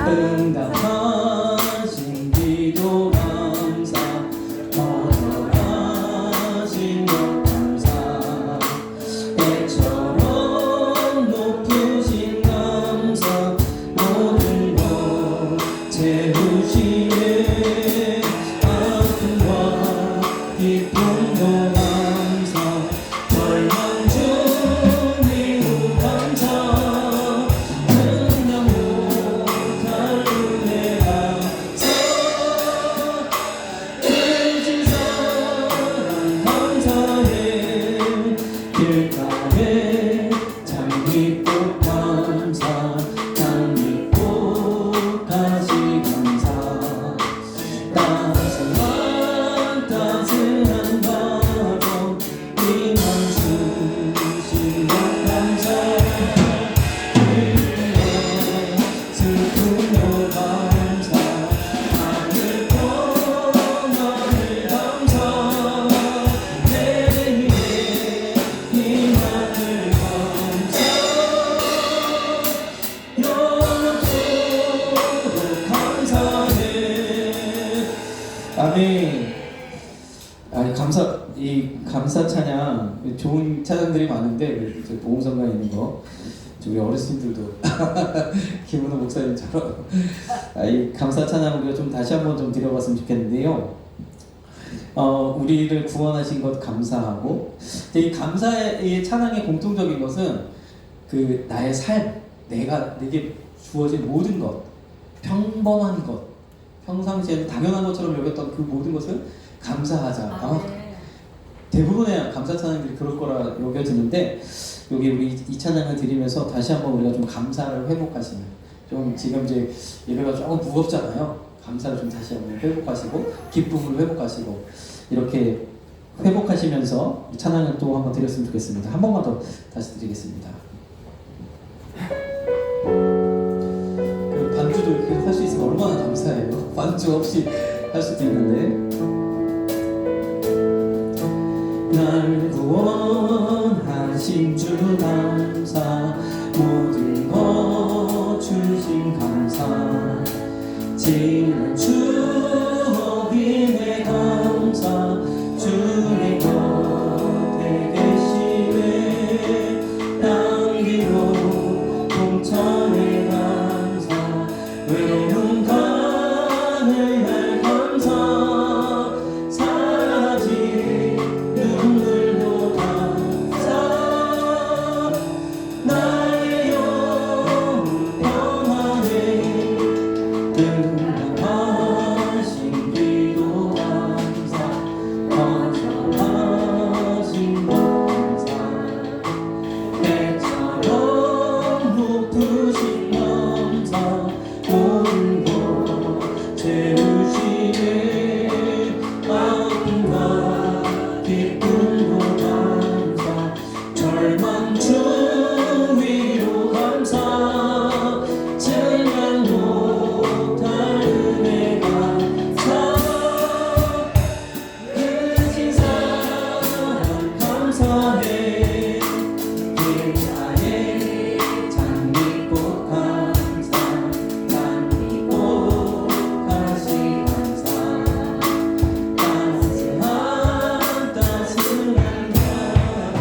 응답하신 기도 감사 거절하신 것 감사 배처럼 높으신 감사 모든 것 채우시네 아픔과 기쁨도 감사 절망 중 미움 감사 길가에 장미꽃 감사 장미꽃 가시 감사 따스한 따스한 바람 이만 주신 것 감사 슬픔도 감사 하늘 평안을 감사 아멘. 감사 찬양 좋은 찬양들이 많은데 보험성가에 있는 거 우리 어르신들도 김은호 목사님처럼 이 감사 찬양 우리가 좀 다시 한번 좀 드려봤으면 좋겠는데요. 우리를 구원하신 것 감사하고 이 감사의 찬양의 공통적인 것은 그 나의 삶, 내게 주어진 모든 것, 평범한 것, 평상시에는 당연한 것처럼 여겼던 그 모든 것을 감사하자. 아마 대부분의 감사 찬양들이 그럴 거라 여겨지는데 여기 우리 이 찬양을 드리면서 다시 한번 우리가 좀 감사를 회복하시는 좀 지금 이제 예배가 조금 무겁잖아요. 감사를 좀 다시 한번 회복하시고 기쁨을 회복하시고 이렇게 회복하시면서 이 찬양을 또 한번 드렸으면 좋겠습니다. 한 번만 더 다시 드리겠습니다. 그 반주도 이렇게 할 수 있으면 얼마나 감사해요. 반주 없이 할 수도 있는데 날 구원하신 주 감사 모든 것 주신 감사 지난 추억임에 감사 주의 곁에 계시네 향기로 동천에 감사 외로운 가을날 감사 사라진 눈물도 감사 나의 영혼 평안해 응답하신 기도 감사 거절하신 것 감사 배처럼 높으신 감사 모든 것 채우시네 아픔과 기쁨도 감사 절망 중 위로 감사 증명 못할 은혜 감사 크신 사랑 감사해 길가에 장미꽃 감사 장미꽃 가시 감사 따스한 따스한 바람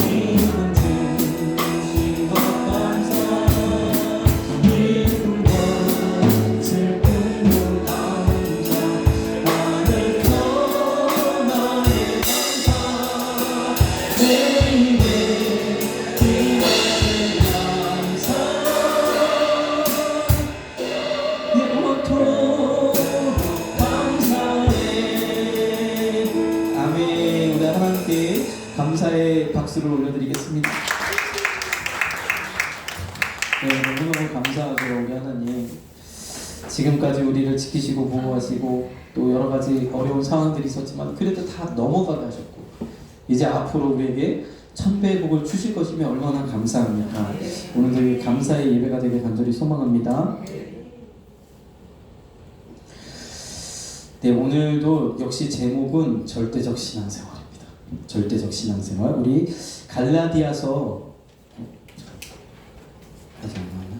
이만 주신 것 감사 미움과 슬픔도 감사 하늘 평안에 감사 내 입에 기도의 감사 영원토록 감사해. 아멘. 우리 하나님께 감사의 박수를 올려드리겠습니다. 네, 너무너무 감사하죠. 우리 하나님 지금까지 우리를 지키시고 보호하시고 또 여러 가지 어려운 상황들이 있었지만 그래도 다 넘어가게 하셨고 이제 앞으로 우리에게 천배의 복을 주실 것이며 얼마나 감사합니까. 오늘도 이 감사의 예배가 되길 간절히 소망합니다. 네, 오늘도 역시 제목은 절대적 신앙생활입니다. 절대적 신앙생활. 우리 갈라디아서 아직 안 나왔나?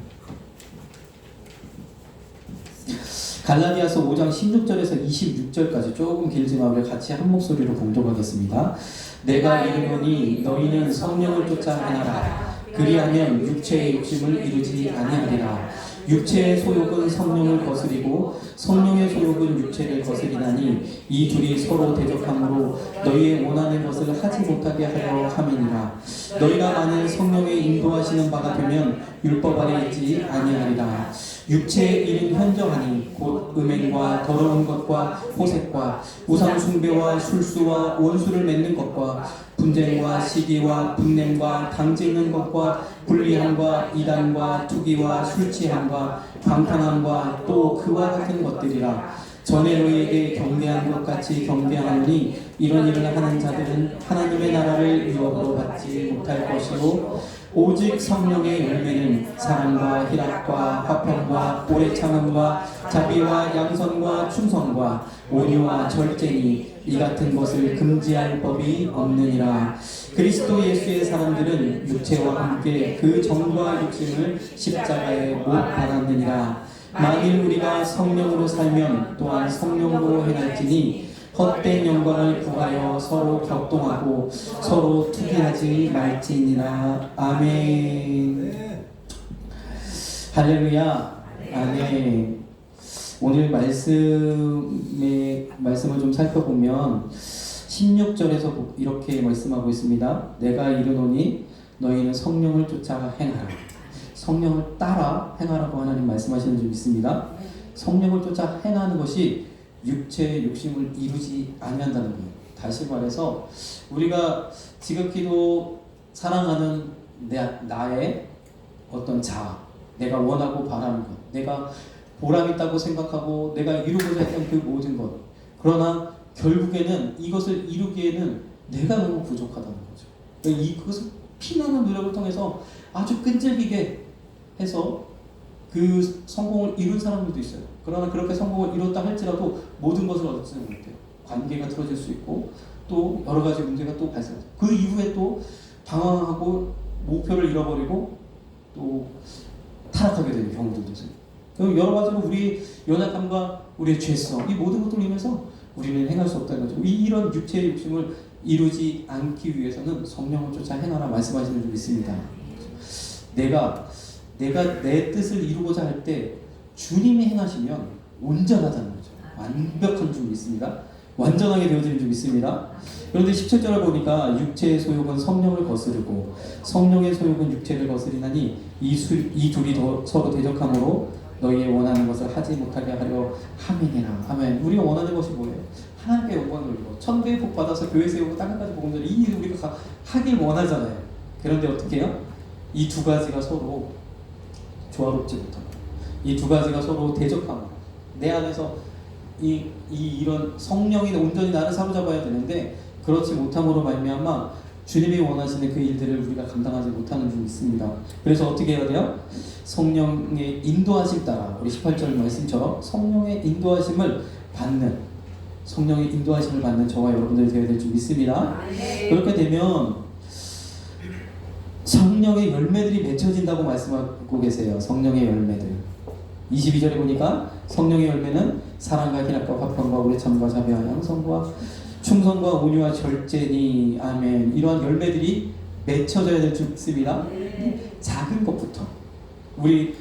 갈라디아서 5장 16절에서 26절까지 조금 길지만 우리 같이 한 목소리로 봉독하겠습니다. 내가 이르노니 너희는 성령을 쫓아 행하라. 그리하면 육체의 욕심을 이루지 아니하리라. 육체의 소욕은 성령을 거스리고 성령의 소욕은 육체를 거스리나니 이 둘이 서로 대적함으로 너희의 원하는 것을 하지 못하게 하려 함이니라. 너희가 만일 성령의 인도하시는 바가 되면 율법 아래 있지 아니하리라. 육체의 일은 현저하니 곧 음행과 더러운 것과 호색과 우상 숭배와 술수와 원수를 맺는 것과 분쟁과 시기와 분냄과 당짓는 것과 불리함과 이단과 투기와 술취함과 방탕함과 또 그와 같은 것들이라. 전에 너희에게 경배한 것 같이 경배하노니 이런 일을 하는 자들은 하나님의 나라를 유업으로 받지 못할 것이요 오직 성령의 열매는 사랑과 희락과 화평과 오래 참음과 자비와 양선과 충성과 온유와 절제니 이 같은 것을 금지할 법이 없느니라. 그리스도 예수의 사람들은 육체와 함께 그 정과 욕심을 십자가에 못 박았느니라. 만일 우리가 성령으로 살면 또한 성령으로 행할지니 헛된 영광을 구하여 서로 격동하고 서로 투기하지 말지니라. 아멘. 할렐루야. 아멘. 오늘 말씀을 좀 살펴보면 16절에서 이렇게 말씀하고 있습니다. 내가 이르노니 너희는 성령을 쫓아 행하라. 성령을 따라 행하라고 하나님 말씀하시는 줄 믿습니다. 성령을 쫓아 행하는 것이 육체의 욕심을 이루지 아니한다는 거예요. 다시 말해서 우리가 지극히도 사랑하는 나의 어떤 자아, 내가 원하고 바라는 것, 내가 보람 있다고 생각하고 내가 이루고자 했던 그 모든 것, 그러나 결국에는 이것을 이루기에는 내가 너무 부족하다는 거죠. 이것을 피나는 노력을 통해서 아주 끈질기게 해서 그 성공을 이룬 사람들도 있어요. 그러나 그렇게 성공을 이뤘다 할지라도 모든 것을 얻지는 못해요. 관계가 틀어질 수 있고 또 여러 가지 문제가 또 발생하죠. 그 이후에 또 방황하고 목표를 잃어버리고 또 타락하게 되는 경우들도 있어요. 여러 가지로 우리 연약함과 우리의 죄성, 이 모든 것들을 인해서 우리는 행할 수 없다는 거죠. 이런 육체의 욕심을 이루지 않기 위해서는 성령을 쫓아 행하라 말씀하시는 줄 믿습니다. 내가 내 뜻을 이루고자 할 때 주님이 행하시면 온전하다는 거죠. 완벽한 줄 믿습니다. 완전하게 되어지는 줄 믿습니다. 그런데 17절을 보니까 육체의 소욕은 성령을 거스르고 성령의 소욕은 육체를 거스리나니 이 둘이 서로 대적함으로 너희의 원하는 것을 하지 못하게 하려 함이니라. 아멘. 우리가 원하는 것이 뭐예요? 하나님께 영광을 돌리고 천대의 복 받아서 교회 세우고 땅끝까지 복음 전하는 이 일을 우리가 하길 원하잖아요. 그런데 어떻게 해요? 이 두 가지가 서로 조화롭지 못하고 이 두 가지가 서로 대적하고 내 안에서 이런 성령이 온전히 나를 사로잡아야 되는데 그렇지 못함으로 말미암아 주님이 원하시는 그 일들을 우리가 감당하지 못하는 줄 있습니다. 그래서 어떻게 해야 돼요? 성령의 인도하심 따라 우리 18절 말씀처럼 성령의 인도하심을 받는 저와 여러분들이 되어야 될 줄 믿습니다. 그렇게 되면 성령의 열매들이 맺혀진다고 말씀하고 계세요. 성령의 열매들 22절에 보니까 성령의 열매는 사랑과 희락과 화평과 오래 참과 자비와 양선과 충성과 온유와 절제니. 아멘. 이러한 열매들이 맺혀져야 될 줄 믿습니다. 작은 것부터 우리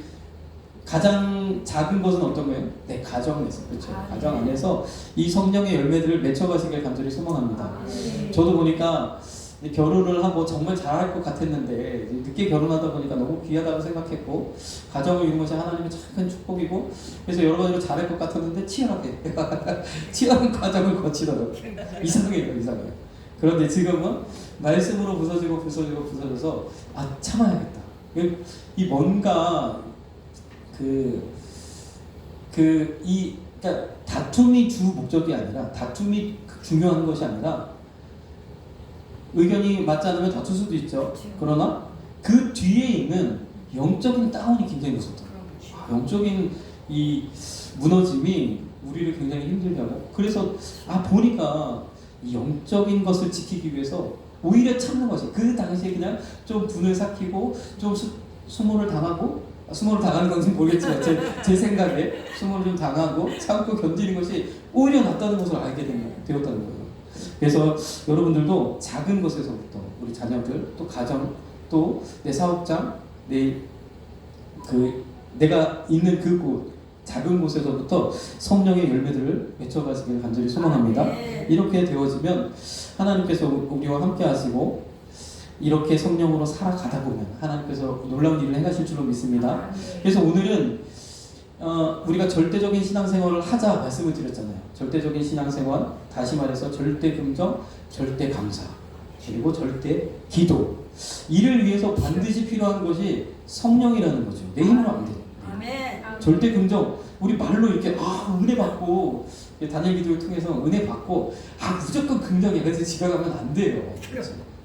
가장 작은 것은 어떤 거예요? 내 가정에서, 그렇죠? 가정 안에서 이 성령의 열매들을 맺혀가시길 간절히 소망합니다. 저도 보니까 결혼을 하고 정말 잘할 것 같았는데 늦게 결혼하다 보니까 너무 귀하다고 생각했고 가정을 이룬 것이 하나님의 참 큰 축복이고 그래서 여러 가지로 잘할 것 같았는데 치열하게 치열한 과정을 거치더라고요. 이상해요. 그런데 지금은 말씀으로 부서져서 참아야겠다. 이 뭔가 그러니까 다툼이 주 목적이 아니라 다툼이 중요한 것이 아니라 의견이 맞지 않으면 다툴 수도 있죠. 그러나 그 뒤에 있는 영적인 다운이 굉장히 무섭다. 영적인 이 무너짐이 우리를 굉장히 힘들게 하고 그래서 보니까 이 영적인 것을 지키기 위해서 오히려 참는 것이 그 당시에 그냥 좀 분을 삭히고 좀 수모를 당하고 수모를 당하는 건지 모르겠지만 제 생각에 수모를 좀 당하고 참고 견디는 것이 오히려 낫다는 것을 알게 되었다는 거예요. 그래서 여러분들도 작은 것에서부터 우리 자녀들, 또 가정, 또 내 사업장, 내가 있는 그곳, 작은 곳에서부터 성령의 열매들을 맺혀가시길 간절히 소망합니다. 이렇게 되어지면 하나님께서 우리와 함께 하시고 이렇게 성령으로 살아가다 보면 하나님께서 놀라운 일을 행하실 줄로 믿습니다. 그래서 오늘은 우리가 절대적인 신앙생활을 하자 말씀을 드렸잖아요. 절대적인 신앙생활, 다시 말해서 절대 긍정, 절대 감사, 그리고 절대 기도. 이를 위해서 반드시 필요한 것이 성령이라는 거죠. 내 힘으로 안 돼요. 절대 긍정, 우리 말로 이렇게 은혜 받고 다니엘 기도를 통해서 은혜 받고 무조건 긍정이야. 그래서 집에 가면 안 돼요.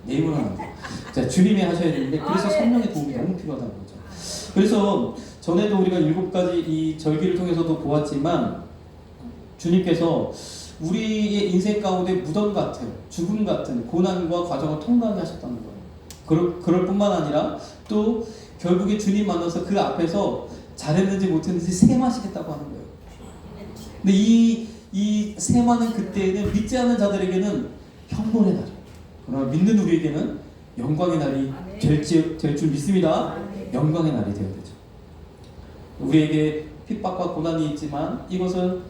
내 힘으로 안 돼요. 자, 주님이 하셔야 되는데 그래서 성령의 도움이 너무 필요하다는 거죠. 그래서 전에도 우리가 7가지 이 절기를 통해서도 보았지만 주님께서 우리의 인생 가운데 무덤 같은, 죽음 같은 고난과 과정을 통과하게 하셨다는 거예요. 그럴 뿐만 아니라 또 결국에 주님 만나서 그 앞에서 잘했는지 못했는지 세마시겠다고 하는 거예요. 근데 이 세마는 그때에는 믿지 않는 자들에게는 형벌의 날이에요. 그러나 믿는 우리에게는 영광의 날이 될 줄 믿습니다. 영광의 날이 되어야 되죠. 우리에게 핍박과 고난이 있지만 이것은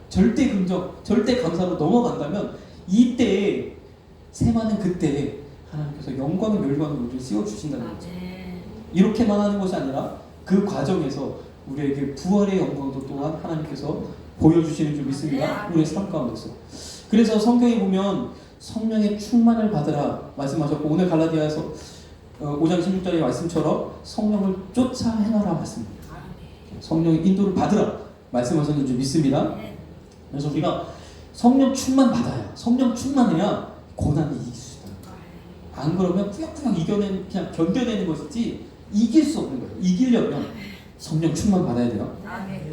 절대 긍정, 절대 감사로 넘어간다면 이때 세마는 그때 하나님께서 영광의 멸관을 우리를 씌워주신다는 거죠. 이렇게만 하는 것이 아니라 그 과정에서 우리에게 부활의 영광도 또한 하나님께서 보여주시는 줄 믿습니다. 우리의 삶 가운데서. 그래서 성경에 보면 성령의 충만을 받으라 말씀하셨고 오늘 갈라디아서 5장 16절의 말씀처럼 성령을 쫓아 행하라 말씀입니다. 성령의 인도를 받으라 말씀하셨는 줄 믿습니다. 그래서 우리가 성령 충만 받아야, 성령 충만해야 고난을 이길 수 있다. 안 그러면 꾸역꾸역 그냥 견뎌내는 것이지 이길 수 없는 거예요. 이기려면 성령 충만 받아야 돼요.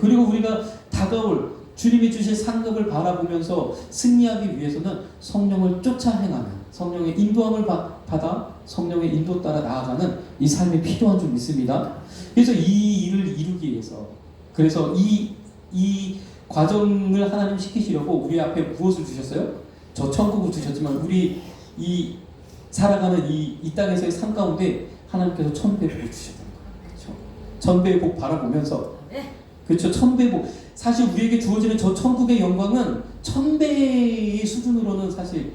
그리고 우리가 다가올 주님이 주실 상급을 바라보면서 승리하기 위해서는 성령을 쫓아 행하는, 성령의 인도함을 받아 성령의 인도 따라 나아가는 이 삶이 필요한 줄 믿습니다. 그래서 이 일을 이루기 위해서, 그래서 이 과정을 하나님 시키시려고 우리 앞에 무엇을 주셨어요? 저 천국을 주셨지만 우리 이 살아가는 이 땅에서의 삶 가운데 하나님께서 천배의 복을 주셨다는 거예요. 그렇죠? 천배의 복 바라보면서, 그렇죠? 천배의 복. 사실 우리에게 주어지는 저 천국의 영광은 천배의 수준으로는 사실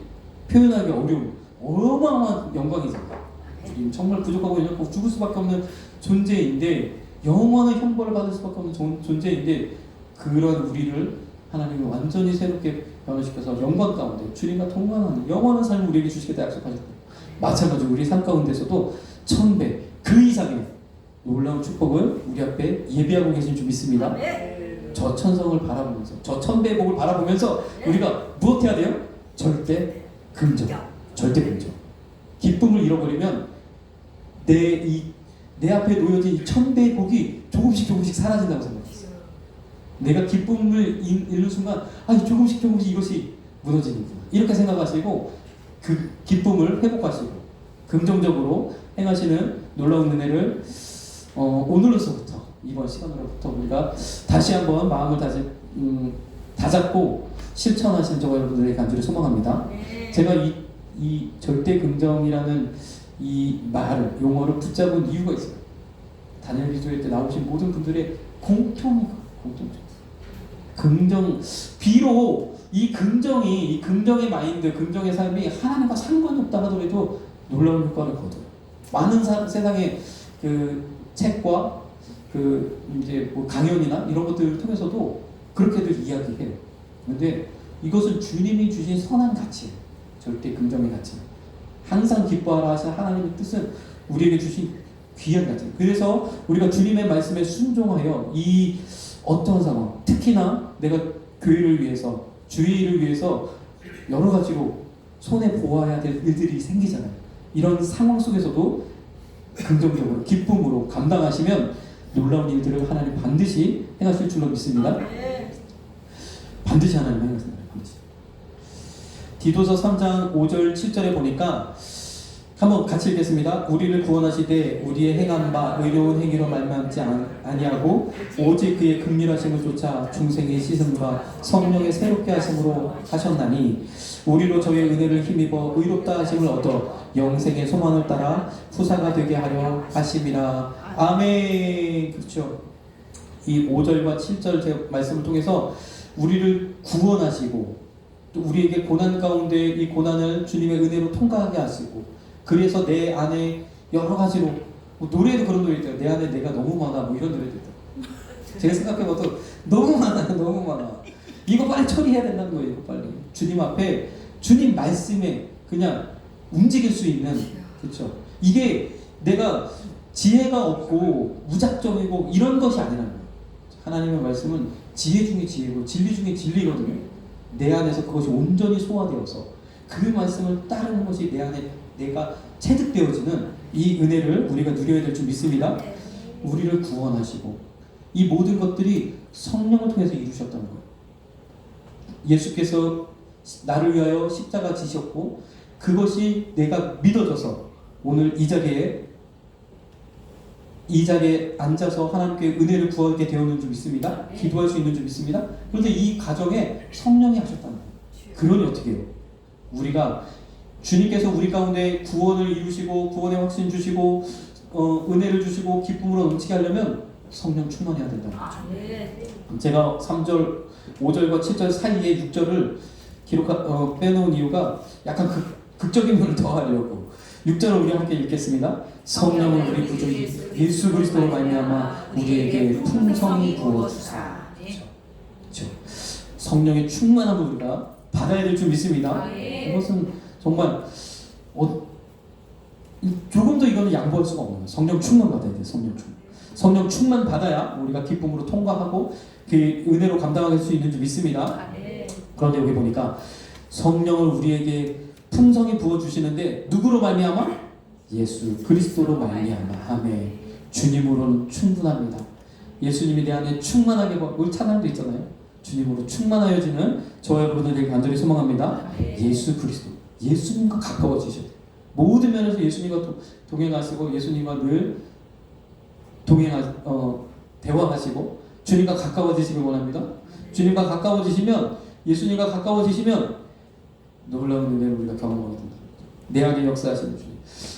표현하기 어려운 어마어마한 영광이잖아요. 우리는 정말 부족하고 연약하고 죽을 수밖에 없는 존재인데, 영원한 형벌을 받을 수밖에 없는 존재인데, 그런 우리를 하나님이 완전히 새롭게 변화시켜서 영광 가운데 주님과 동반하는 영원한 삶을 우리에게 주시겠다 약속하셨고, 마찬가지로 우리 삶 가운데서도 천배 그 이상의 놀라운 축복을 우리 앞에 예비하고 계신 줄 믿습니다. 저 천성을 바라보면서, 저 천배의 복을 바라보면서 우리가 무엇 해야 돼요? 절대 긍정, 절대 긍정. 기쁨을 잃어버리면 내 앞에 놓여진 이 천배의 복이 조금씩 사라진다고 생각했어요. 내가 기쁨을 잃는 순간 조금씩 이것이 무너지는구나 이렇게 생각하시고 그 기쁨을 회복하시고 긍정적으로 행하시는 놀라운 은혜를 오늘로서부터, 이번 시간으로부터 우리가 다시 한번 마음을 다잡고 실천하신 저와 여러분들에게 간절히 소망합니다. 제가 이 절대 긍정이라는 이 말을, 용어를 붙잡은 이유가 있어요. 다니엘 기도회 때 나오신 모든 분들의 공통점. 긍정, 비록 이 긍정의 마인드, 긍정의 삶이 하나님과 상관이 없다 하더라도 놀라운 효과를 거둬요. 많은 세상의 그 책과 이제 강연이나 이런 것들을 통해서도 그렇게들 이야기해요. 근데 이것은 주님이 주신 선한 가치예요. 절대 긍정의 가치. 항상 기뻐하라 하신 하나님의 뜻은 우리에게 주신 귀한 가치. 그래서 우리가 주님의 말씀에 순종하여 이 어떤 상황, 특히나 내가 교회를 위해서, 주의를 위해서 여러 가지로 손에 보아야 될 일들이 생기잖아요. 이런 상황 속에서도 긍정적으로, 기쁨으로 감당하시면 놀라운 일들을 하나님 반드시 행하실 줄로 믿습니다. 반드시 하나님 행하십니다. 디도서 3장 5절 7절에 보니까 한번 같이 읽겠습니다. 우리를 구원하시되 우리의 행한 바 의로운 행위로 말미암지 아니하고 오직 그의 긍휼하심을 쫓아 중생의 씻음과 성령의 새롭게 하심으로 하셨나니 우리로 저의 은혜를 힘입어 의롭다 하심을 얻어 영생의 소망을 따라 후사가 되게 하려 하심이라. 아멘. 그렇죠. 이 5절과 7절 제 말씀을 통해서 우리를 구원하시고 또 우리에게 고난 가운데 이 고난을 주님의 은혜로 통과하게 하시고, 그래서 내 안에 여러 가지로 노래에도 그런 노래 있대요. 내 안에 내가 너무 많아, 뭐 이런 노래도 있대요. 제가 생각해봐도 너무 많아요. 너무 많아. 이거 빨리 처리해야 된다는 거예요. 이거 빨리 주님 앞에, 주님 말씀에 그냥 움직일 수 있는, 그렇죠. 이게 내가 지혜가 없고 무작정이고 이런 것이 아니라는 거예요. 하나님의 말씀은 지혜 중에 지혜고 진리 중에 진리거든요. 내 안에서 그것이 온전히 소화되어서 그 말씀을 따르는 것이 내 안에 내가 체득되어지는 이 은혜를 우리가 누려야 될 줄 믿습니다. 우리를 구원하시고 이 모든 것들이 성령을 통해서 이루셨다는 거예요. 예수께서 나를 위하여 십자가 지셨고 그것이 내가 믿어져서 오늘 이 자리에 앉아서 하나님께 은혜를 구하게 되었는 줄 믿습니다. 기도할 수 있는 줄 믿습니다. 그런데 이 과정에 성령이 하셨다는 거예요. 그러니 어떻게 해요? 우리가 주님께서 우리 가운데 구원을 이루시고 구원의 확신 주시고 은혜를 주시고 기쁨으로 넘치게 하려면 성령 충만해야 된다는 거죠. 제가 3절, 5절과 7절 사이에 6절을 빼놓은 이유가 약간 극적인 면을 더하려고. 6절을 우리 함께 읽겠습니다. 성령을 우리 구주 예수 그리스도로 말미암아 우리에게 풍성히 부어주사. 그렇죠. 성령의 충만함을 우리가 받아야 될 줄 믿습니다. 이것은 정말 조금도 이거는 양보할 수가 없는 거예요. 성령 충만 받아야 돼요. 성령 충만 받아야 우리가 기쁨으로 통과하고 그 은혜로 감당할 수 있는 줄 믿습니다. 그런데 여기 보니까 성령을 우리에게 풍성히 부어주시는데 누구로 말미암아? 예수 그리스도로 말미암아. 아멘. 주님으로는 충분합니다. 예수님이 내 안에 충만하게, 우리 찬양도 있잖아요. 주님으로 충만하여지는 저와 여러분들에게 간절히 소망합니다. 예수 그리스도, 예수님과 가까워지셔야 돼요. 모든 면에서 예수님과 동행하시고 예수님과 늘 대화하시고 주님과 가까워지시길 원합니다. 주님과 가까워지시면, 예수님과 가까워지시면 놀라운 은혜를 우리가 경험하게 된다. 내 안에 역사하시는 주님,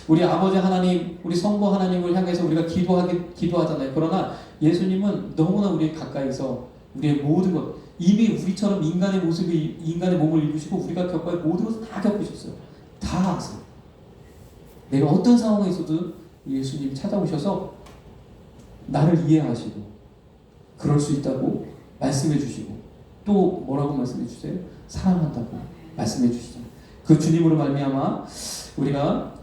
우리 아버지 하나님, 우리 성부 하나님을 향해서 우리가 기도하잖아요. 그러나 예수님은 너무나 우리 가까이서 우리의 모든 것, 이미 우리처럼 인간의 몸을 입으시고 우리가 겪어야 할 모든 것을 다 겪으셨어요. 다 아세요. 내가 어떤 상황에 있어도 예수님 찾아오셔서 나를 이해하시고 그럴 수 있다고 말씀해 주시고, 또 뭐라고 말씀해 주세요? 사랑한다고 말씀해 주시잖아요. 그 주님으로 말미암아 우리가